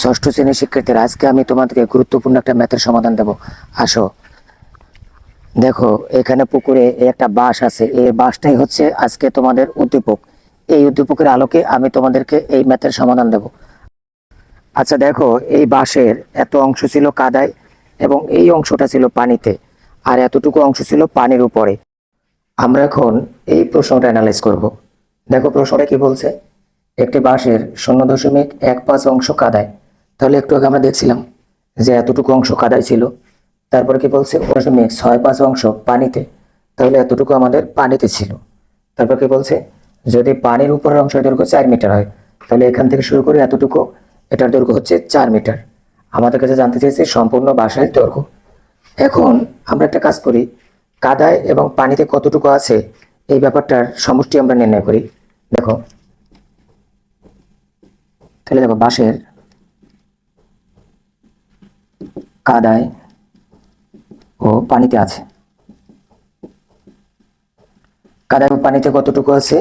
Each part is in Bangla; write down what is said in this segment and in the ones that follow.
ষষ্ঠ শ্রেণীর শিক্ষার্থীরা, আজকে আমি তোমাদেরকে গুরুত্বপূর্ণ একটা ম্যাথের সমাধান দেব। আসো, দেখো এখানে পুকুরে একটা বাঁশ আছে, এই বাঁশটাই হচ্ছে আজকে তোমাদের উদ্দীপক। এই উদ্দীপকের আলোকে আমি তোমাদেরকে এই ম্যাথের সমাধান দেব। আচ্ছা দেখো, এই বাঁশের এত অংশ ছিল কাদায় এবং এই অংশটা ছিল পানিতে, আর এতটুকু অংশ ছিল পানির উপরে। আমরা এখন এই প্রশ্নটা অ্যানালাইজ করব। দেখো প্রশ্নটা কি বলছে, একটি বাঁশের 0.15 অংশ কাদায়। তাহলে একটু আগে আমরা দেখছিলাম যে এতটুকু অংশ কাদায় ছিল। তারপরে কি বলছে, 0.65 অংশ পানিতে। তাহলে এতটুকু আমাদের পানিতে ছিল। তারপর কি বলছে, যদি পানির উপরের অংশের দৈর্ঘ্য 4 মিটার হয়, তাহলে এখান থেকে শুরু করে এতটুকু, এটার দৈর্ঘ্য হচ্ছে 4 মিটার। আমাদের কাছে জানতে চেয়েছে সম্পূর্ণ বাঁশের দৈর্ঘ্য। এখন আমরা একটা কাজ করি, কাদায় এবং পানিতে কতটুকু আছে এই ব্যাপারটার সমষ্টি আমরা নির্ণয় করি। দেখো, তাহলে দেখো বাঁশের কাদায় ও পানিতে আছে। কাদায় ও পানিতে কতটুকু আছে,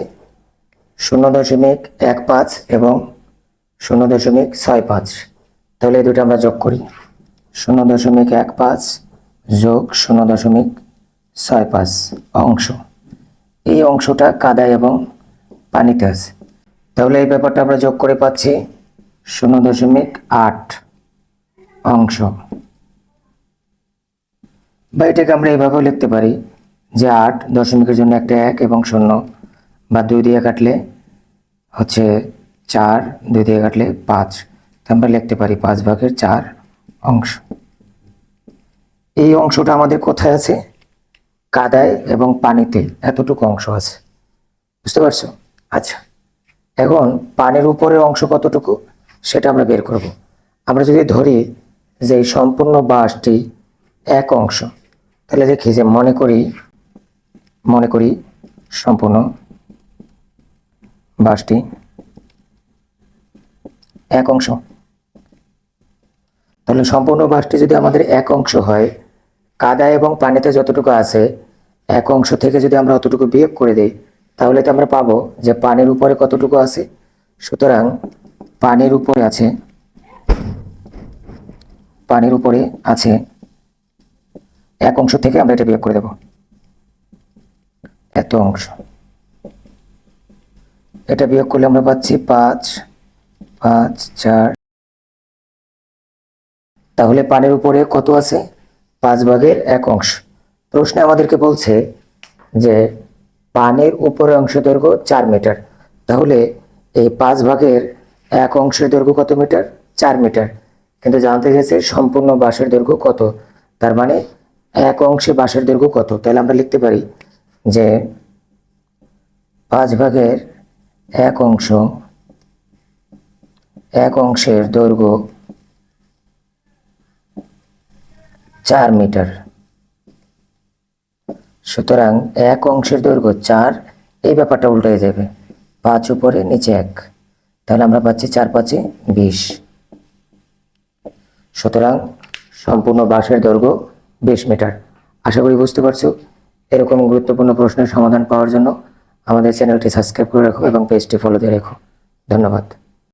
0.15 এবং 0.65। তাহলে এই দুটো আমরা যোগ করি, 0.15 যোগ 0.65 অংশ। এই অংশটা কাদায় এবং পানিতে আছে। তাহলে এই ব্যাপারটা আমরা যোগ করে পাচ্ছি 0.8 অংশ। বা এটাকে আমরা এইভাবেও লিখতে পারি যে 8 দশমিকের জন্য একটা 1 এবং 0, বা 2 দিয়ে কাটলে হচ্ছে 4, 2 দিয়ে কাটলে 5। আমরা লিখতে পারি 5/4 অংশ। এই অংশটা আমাদের কোথায় আছে, কাদায় এবং পানিতে এতটুকু অংশ আছে। বুঝতে পারছো? আচ্ছা, এখন পানির উপরে অংশ কতটুকু সেটা আমরা বের করব। আমরা যদি ধরি যে এই সম্পূর্ণ বাঁশটি 1 অংশ, তাহলে দেখি যে মনে করি সম্পূর্ণ বাঁশটি 1 অংশ। তাহলে সম্পূর্ণ বাঁশটি যদি আমাদের 1 অংশ হয়, কাদা এবং পানিতে যতটুকু আছে 1 অংশ থেকে যদি আমরা অতটুকু বিয়োগ করে দিই, তাহলে তো আমরা পাবো যে পানির উপরে কতটুকু আছে। সুতরাং পানির উপরে আছে 1 অংশ থেকে আমরা এটা বিয়োগ করে দেব, এত অংশ। এটা বিয়োগ করলে আমরা পাচ্ছি 5/4। তাহলে পানির উপরে কত আছে, 5/1 অংশ। প্রশ্নে আমাদেরকে বলছে যে পানির উপরে অংশ দৈর্ঘ্য 4 মিটার। তাহলে এই 5/1 অংশের দৈর্ঘ্য কত মিটার, 4 মিটার। কিন্তু জানতে চাইছে সম্পূর্ণ বাঁশের দৈর্ঘ্য কত, তার মানে 1 অংশে বাঁশের দৈর্ঘ্য কত। তাহলে আমরা লিখতে পারি যে 5/1 অংশ, 1 অংশের দৈর্ঘ্য 4 মিটার। সুতরাং 1 অংশের দৈর্ঘ্য 4, এই ব্যাপারটা উল্টে যাবে, 5 উপরে নিচে 1। তাহলে আমরা পাচ্ছি 4×5 = 20। সুতরাং সম্পূর্ণ বাঁশের দৈর্ঘ্য 20 মিটার। আশা করি বুঝতে পারছো। এরকম গুরুত্বপূর্ণ প্রশ্নের সমাধান পাওয়ার জন্য আমাদের চ্যানেলটি সাবস্ক্রাইব করে রাখো এবং পেজটি ফলো দিয়ে রাখো। ধন্যবাদ।